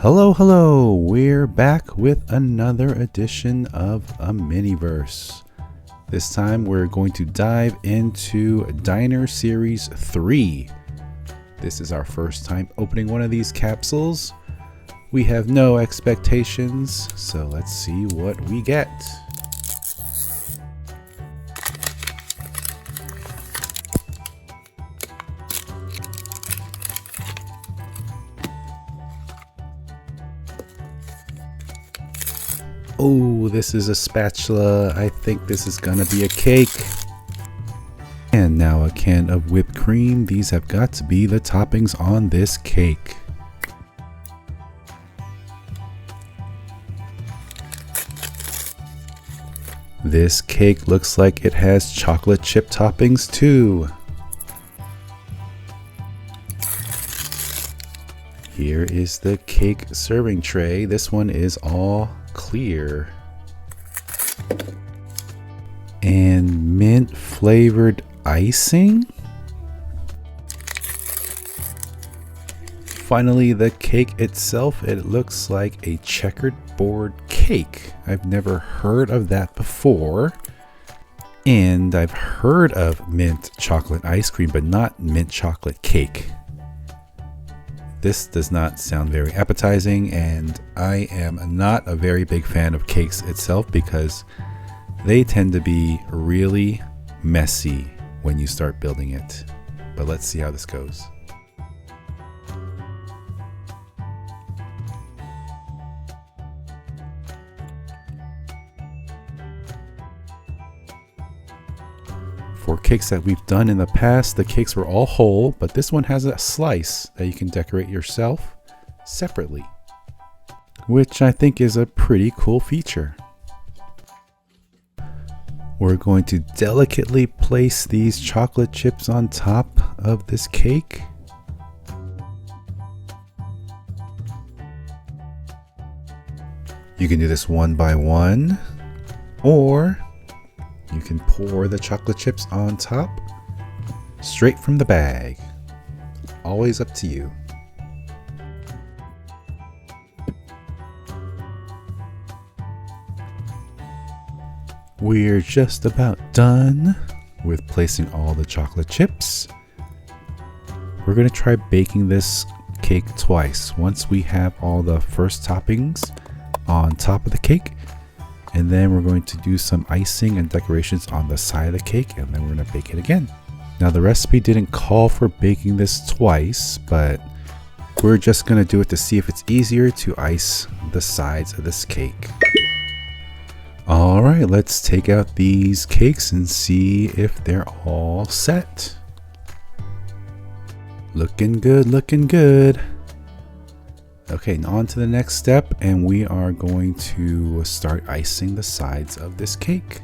Hello, we're back with another edition of a Miniverse. This time we're going to dive into Diner Series 3. This is our first time opening one of these capsules. We have no expectations, so let's see what we get. Oh, this is a spatula. I think this is gonna be a cake. And now a can of whipped cream. These have got to be the toppings on this cake. This cake looks like it has chocolate chip toppings too. Here is the cake serving tray. This one is all clear. And mint flavored icing. Finally, the cake itself. It looks like a checkered board cake. I've never heard of that before. And I've heard of mint chocolate ice cream, but not mint chocolate cake. This does not sound very appetizing, and I am not a very big fan of cakes itself because they tend to be really messy when you start building it. But let's see how this goes. For cakes that we've done in the past, the cakes were all whole, but this one has a slice that you can decorate yourself separately, which I think is a pretty cool feature. We're going to delicately place these chocolate chips on top of this cake. You can do this one by one, or you can pour the chocolate chips on top straight from the bag. Always up to you. We're just about done with placing all the chocolate chips. We're going to try baking this cake twice. Once we have all the first toppings on top of the cake, and then we're going to do some icing and decorations on the side of the cake, and then we're going to bake it again. Now the recipe didn't call for baking this twice, but we're just going to do it to see if it's easier to ice the sides of this cake. Alright, let's take out these cakes and see if they're all set. Looking good, looking good. Okay, on to the next step, and we are going to start icing the sides of this cake.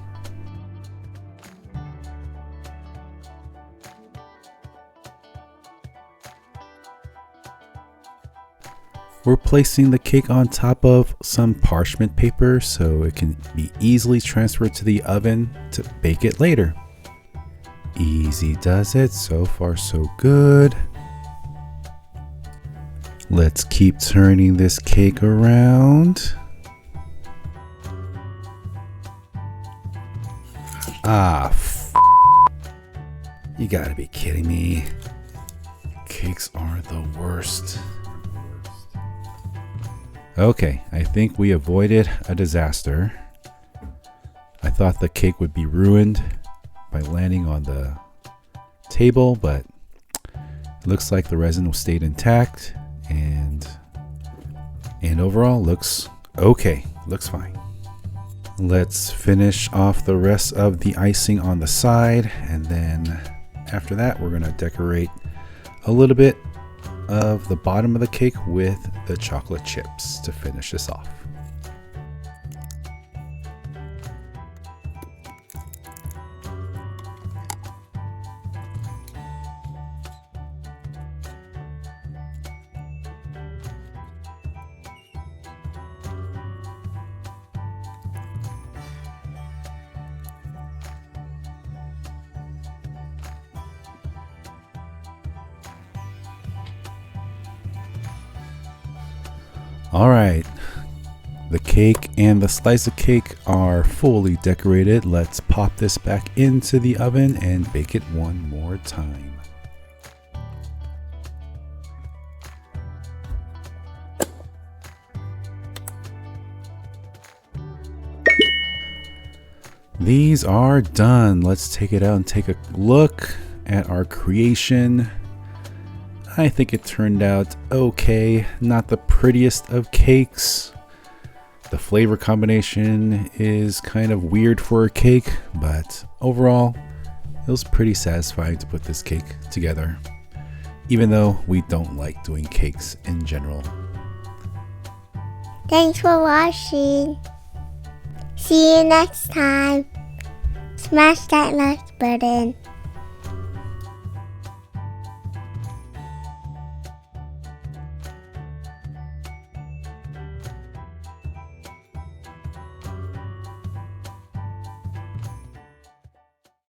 We're placing the cake on top of some parchment paper so it can be easily transferred to the oven to bake it later. Easy does it. So far, so good. Let's keep turning this cake around. You gotta be kidding me. Cakes are the worst. Okay, I think we avoided a disaster. I thought the cake would be ruined by landing on the table, but it looks like the resin stayed intact. And overall looks okay, looks fine. Let's finish off the rest of the icing on the side, and then after that we're gonna decorate a little bit of the bottom of the cake with the chocolate chips to finish this off. Alright, the cake and the slice of cake are fully decorated. Let's pop this back into the oven and bake it one more time. These are done. Let's take it out and take a look at our creation. I think it turned out okay. Not the prettiest of cakes. The flavor combination is kind of weird for a cake, but overall, it was pretty satisfying to put this cake together, even though we don't like doing cakes in general. Thanks for watching. See you next time. Smash that like button.